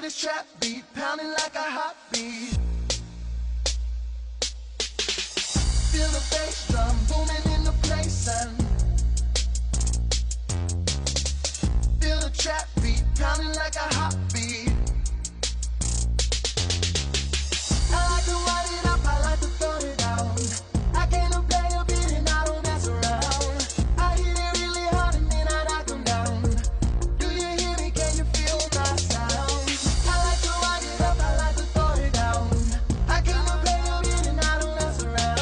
this trap beat pounding like a heartbeat. Feel the bass drum booming in the place and feel the trap beat pounding like a heartbeat. I like to wind it up, I like to throw it down. I came to play a beat and I don't mess around. I hit it really hard and then I knock them down. Do you hear me? Can you feel my sound? I like to wind it up, I like to throw it down. I came to play a beat and I don't mess around.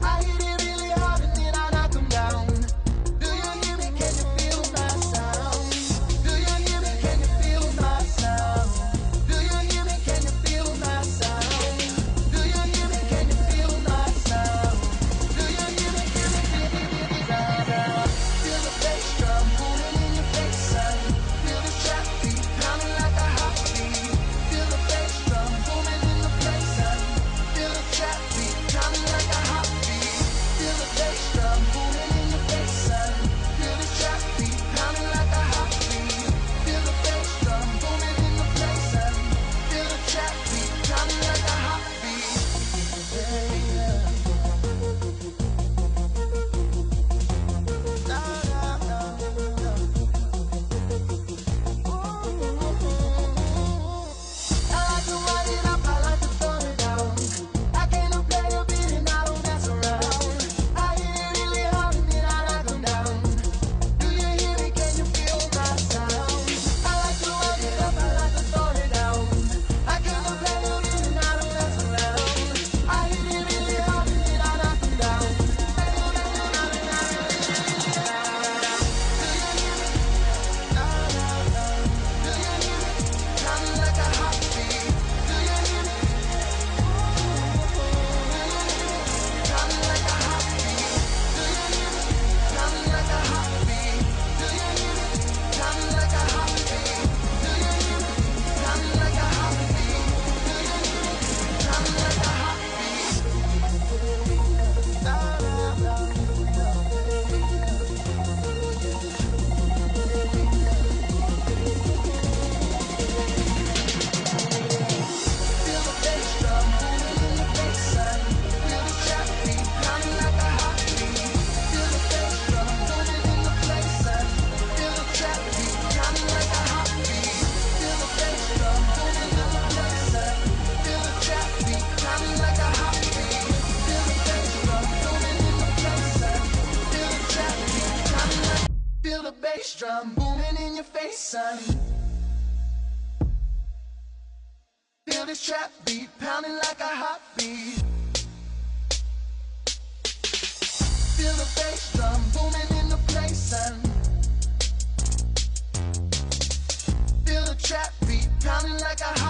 I hit it really hard and then I knock them down. son. Feel this trap beat pounding like a heartbeat. Feel the bass drum booming in the place, son. Feel the trap beat pounding like a heartbeat.